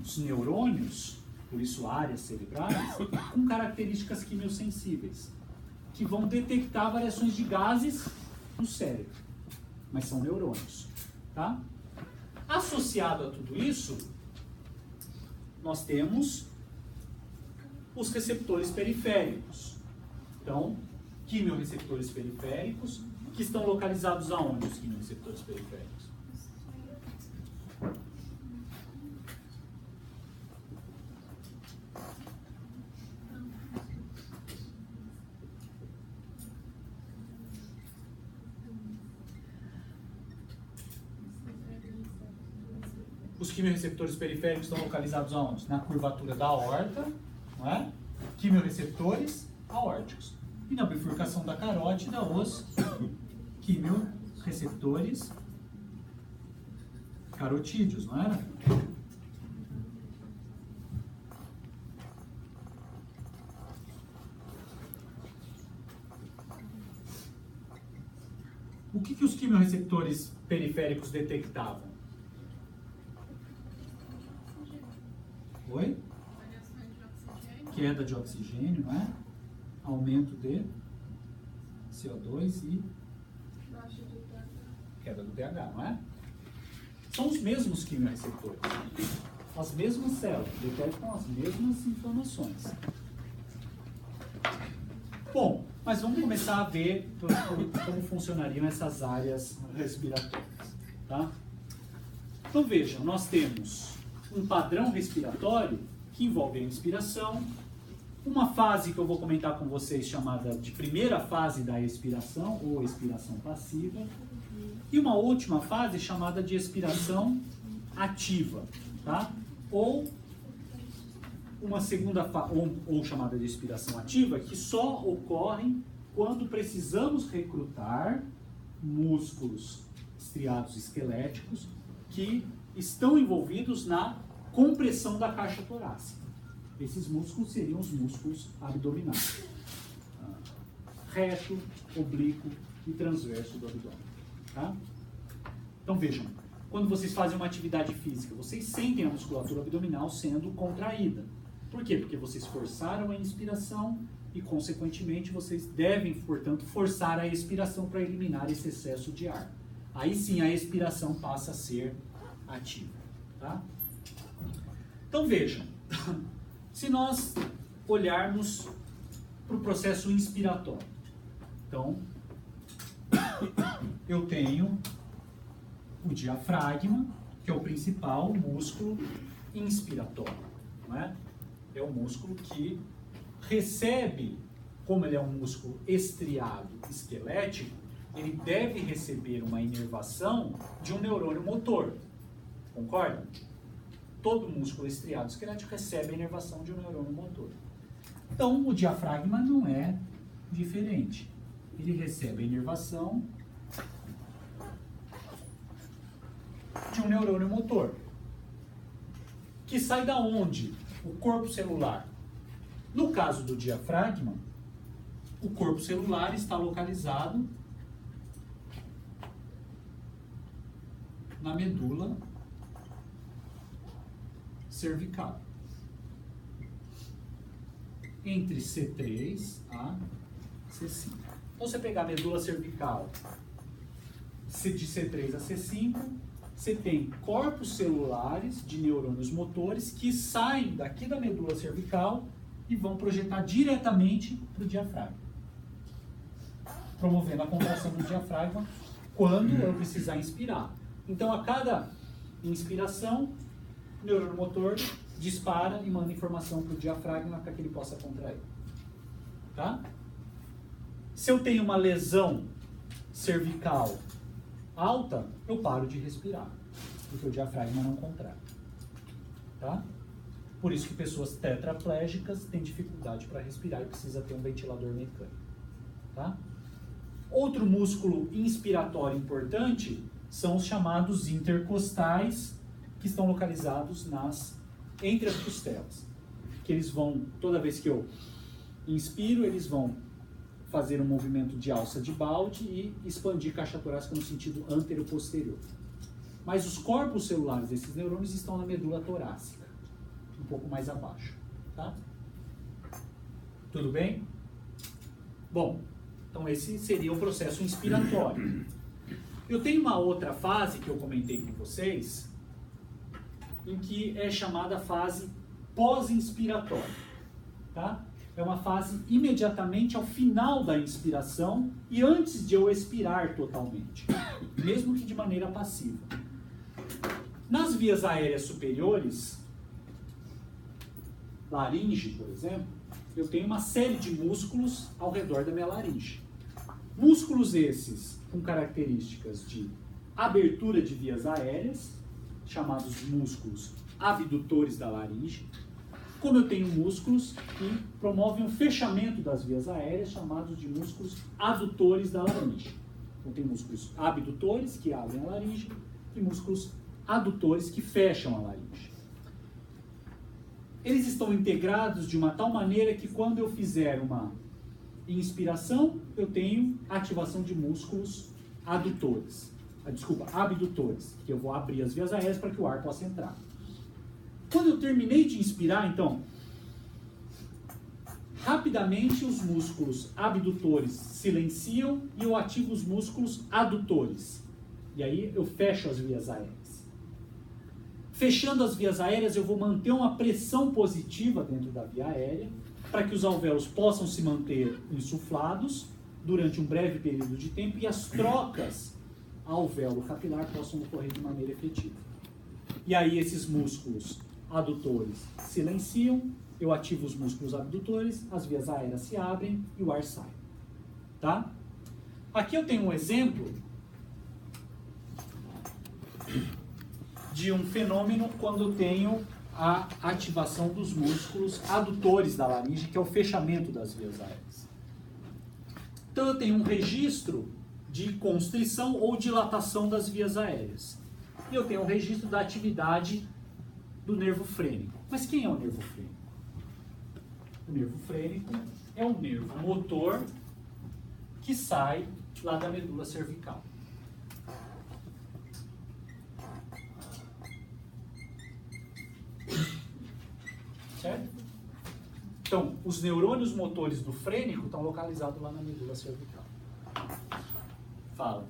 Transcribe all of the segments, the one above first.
muitos neurônios, por isso áreas cerebrais, com características quimiosensíveis, que vão detectar variações de gases no cérebro, mas são neurônios, tá? Associado a tudo isso, nós temos os receptores periféricos. Então, quimiorreceptores periféricos, que estão localizados aonde os quimiorreceptores periféricos? Os quimiorreceptores periféricos estão localizados aonde? Na curvatura da aorta, não é? Quimiorreceptores aórticos. E na bifurcação da carótida, os quimiorreceptores carotídeos, não era? O que os quimiorreceptores periféricos detectavam? Oi? Queda de oxigênio, não é? Aumento de CO2 e queda do pH, não é? São os mesmos quimiorreceptores. As mesmas células, detectam as mesmas informações. Bom, mas vamos começar a ver como funcionariam essas áreas respiratórias, tá? Então vejam, nós temos um padrão respiratório que envolve a inspiração, uma fase que eu vou comentar com vocês chamada de primeira fase da expiração, ou expiração passiva, e uma última fase chamada de expiração ativa, tá? Ou uma segunda fase, ou chamada de expiração ativa, que só ocorrem quando precisamos recrutar músculos estriados esqueléticos que estão envolvidos na compressão da caixa torácica. Esses músculos seriam os músculos abdominais. Reto, oblíquo e transverso do abdômen. Tá? Então vejam, quando vocês fazem uma atividade física, vocês sentem a musculatura abdominal sendo contraída. Por quê? Porque vocês forçaram a inspiração e, consequentemente, vocês devem, portanto, forçar a expiração para eliminar esse excesso de ar. Aí sim a expiração passa a ser ativa. Tá? Então vejam, se nós olharmos para o processo inspiratório, então eu tenho o diafragma, que é o principal músculo inspiratório, não é? É o músculo que recebe, como ele é um músculo estriado esquelético, ele deve receber uma inervação de um neurônio motor. Concorda? Todo músculo estriado esquelético recebe a inervação de um neurônio motor. Então, o diafragma não é diferente. Ele recebe a inervação de um neurônio motor. Que sai da onde? O corpo celular. No caso do diafragma, o corpo celular está localizado na medula cervical, entre C3 a C5. Então, você pegar a medula cervical de C3 a C5, você tem corpos celulares de neurônios motores que saem daqui da medula cervical e vão projetar diretamente para o diafragma, promovendo a contração do diafragma quando eu precisar inspirar. Então, a cada inspiração, o neurônio motor dispara e manda informação para o diafragma para que ele possa contrair. Tá? Se eu tenho uma lesão cervical alta, eu paro de respirar, porque o diafragma não contrai. Tá? Por isso que pessoas tetraplégicas têm dificuldade para respirar e precisa ter um ventilador mecânico. Tá? Outro músculo inspiratório importante são os chamados intercostais, que estão localizados entre as costelas. Que eles vão, toda vez que eu inspiro, eles vão fazer um movimento de alça de balde e expandir caixa torácica no sentido antero-posterior. Mas os corpos celulares desses neurônios estão na medula torácica. um pouco mais abaixo, tá? Tudo bem? Bom, então esse seria o processo inspiratório. Eu tenho uma outra fase que eu comentei com vocês, em que é chamada fase pós-inspiratória, tá? É uma fase imediatamente ao final da inspiração e antes de eu expirar totalmente, mesmo que de maneira passiva. Nas vias aéreas superiores, laringe, por exemplo, eu tenho uma série de músculos ao redor da minha laringe. Músculos esses com características de abertura de vias aéreas, chamados músculos abdutores da laringe, como eu tenho músculos que promovem o fechamento das vias aéreas, chamados de músculos adutores da laringe. Então tem músculos abdutores, que abrem a laringe, e músculos adutores que fecham a laringe. Eles estão integrados de uma tal maneira que quando eu fizer uma inspiração, eu tenho ativação de músculos abdutores, que eu vou abrir as vias aéreas para que o ar possa entrar. Quando eu terminei de inspirar, então, rapidamente os músculos abdutores silenciam e eu ativo os músculos adutores. E aí eu fecho as vias aéreas. Fechando as vias aéreas, eu vou manter uma pressão positiva dentro da via aérea para que os alvéolos possam se manter insuflados durante um breve período de tempo e as trocas alvéolo capilar possam ocorrer de maneira efetiva. E aí esses músculos adutores silenciam, eu ativo os músculos abdutores, as vias aéreas se abrem e o ar sai. Tá? Aqui eu tenho um exemplo de um fenômeno quando eu tenho a ativação dos músculos adutores da laringe, que é o fechamento das vias aéreas. Então eu tenho um registro de constrição ou dilatação das vias aéreas. E eu tenho um registro da atividade do nervo frênico. Mas quem é o nervo frênico? O nervo frênico é um nervo motor que sai lá da medula cervical. Certo? Então, os neurônios motores do frênico estão localizados lá na medula cervical. Fala.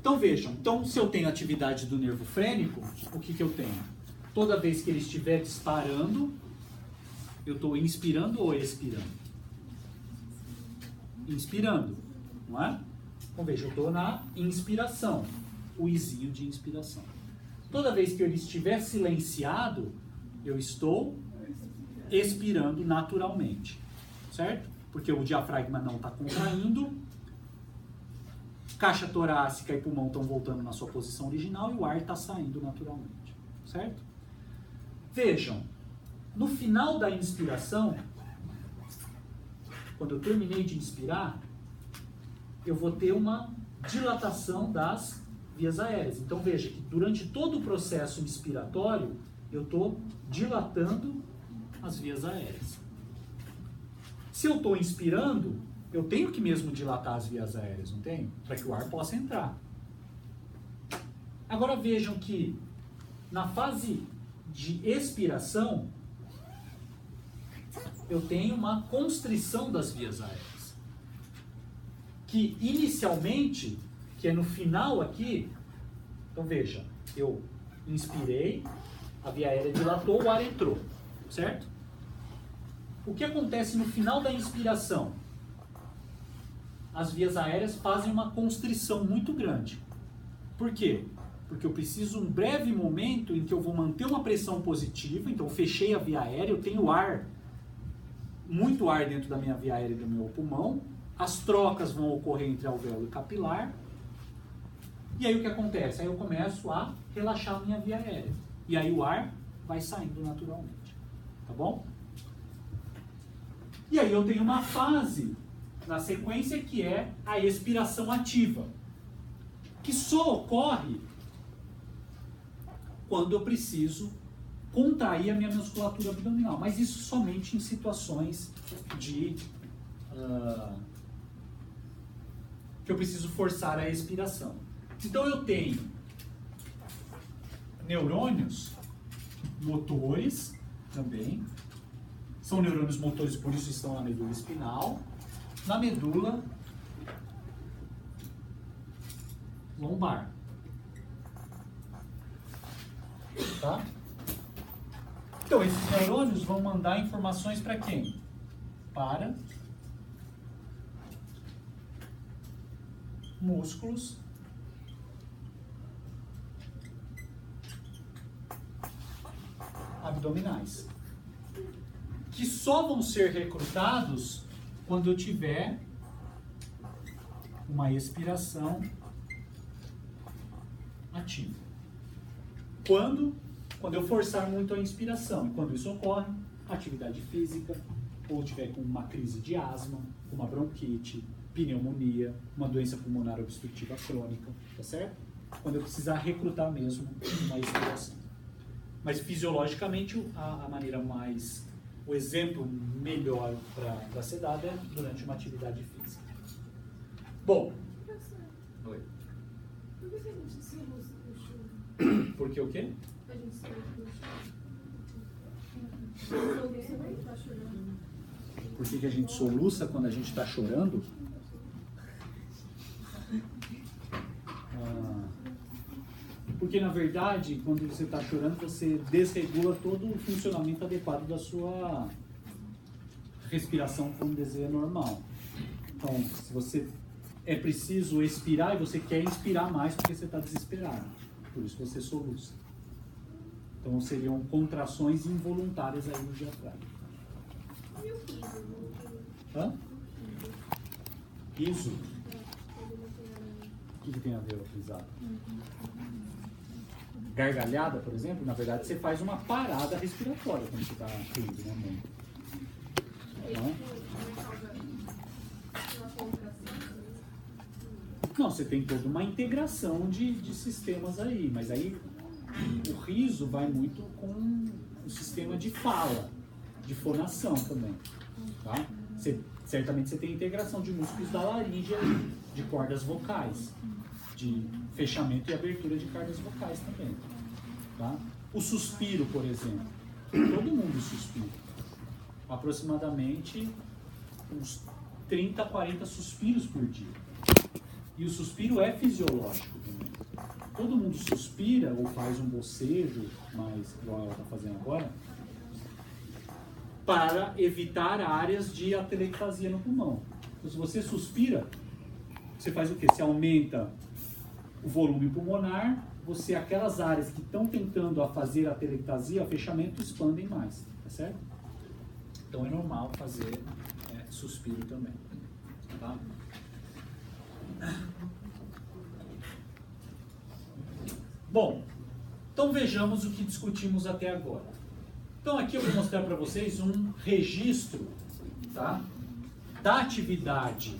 Então vejam, se eu tenho atividade do nervo frênico, o que eu tenho? Toda vez que ele estiver disparando, eu estou inspirando ou expirando? Inspirando, não é? Então veja, eu estou na inspiração, o izinho de inspiração. Toda vez que ele estiver silenciado, eu estou expirando naturalmente, certo? Porque o diafragma não está contraindo, caixa torácica e pulmão estão voltando na sua posição original e o ar está saindo naturalmente, certo? Vejam, no final da inspiração, quando eu terminei de inspirar, eu vou ter uma dilatação das vias aéreas. Então veja que durante todo o processo inspiratório, eu estou dilatando as vias aéreas. Se eu estou inspirando, eu tenho que mesmo dilatar as vias aéreas, não tenho? Para que o ar possa entrar. Agora vejam que na fase de expiração, eu tenho uma constrição das vias aéreas. Que inicialmente, que é no final aqui, então veja, eu inspirei, a via aérea dilatou, o ar entrou, certo? O que acontece no final da inspiração? As vias aéreas fazem uma constrição muito grande. Por quê? Porque eu preciso um breve momento em que eu vou manter uma pressão positiva, então eu fechei a via aérea, eu tenho ar, muito ar dentro da minha via aérea e do meu pulmão, as trocas vão ocorrer entre alvéolo e capilar, e aí o que acontece? Aí eu começo a relaxar a minha via aérea, e aí o ar vai saindo naturalmente, tá bom? E aí eu tenho uma fase na sequência que é a expiração ativa, que só ocorre quando eu preciso contrair a minha musculatura abdominal, mas isso somente em situações de que eu preciso forçar a expiração. Então eu tenho neurônios motores também. São neurônios motores, por isso estão na medula espinal. Na medula lombar. Tá? Então, esses neurônios vão mandar informações para quem? Para músculos abdominais, que só vão ser recrutados quando eu tiver uma expiração ativa. Quando eu forçar muito a inspiração, e quando isso ocorre, atividade física, ou tiver com uma crise de asma, uma bronquite, pneumonia, uma doença pulmonar obstrutiva crônica, tá certo? Quando eu precisar recrutar mesmo uma expiração. Mas fisiologicamente a maneira mais, o exemplo melhor para ser dado é durante uma atividade física. Bom. Oi. Por que a gente se usa no chão? Por que o quê? A gente se usa no chão. Você não está chorando. Por que a gente soluça quando a gente está chorando? Porque, na verdade, quando você está chorando, você desregula todo o funcionamento adequado da sua respiração, vamos dizer, normal. Então, se você é preciso expirar e você quer inspirar mais porque você está desesperado. Por isso você soluça. Então, seriam contrações involuntárias aí no diafragma. E o riso? Hã? Riso? O que tem a ver com risada? Gargalhada, por exemplo, na verdade você faz uma parada respiratória quando você está rindo, né, mãe? Não, você tem toda uma integração de sistemas aí, mas aí o riso vai muito com o sistema de fala, de fonação também, tá? Certamente você tem integração de músculos da laringe, de cordas vocais, de fechamento e abertura de cordas vocais também, tá? O suspiro, por exemplo, todo mundo suspira, aproximadamente uns 30 a 40 suspiros por dia, e o suspiro é fisiológico também. Todo mundo suspira ou faz um bocejo, mas igual ela está fazendo agora, para evitar áreas de atelectasia no pulmão. Então, se você suspira, você faz o quê? Você aumenta o volume pulmonar, aquelas áreas que estão tentando fazer a atelectasia, o fechamento, expandem mais, tá certo? Então é normal fazer suspiro também, tá? Bom, então vejamos o que discutimos até agora. Então aqui eu vou mostrar para vocês um registro, tá, da atividade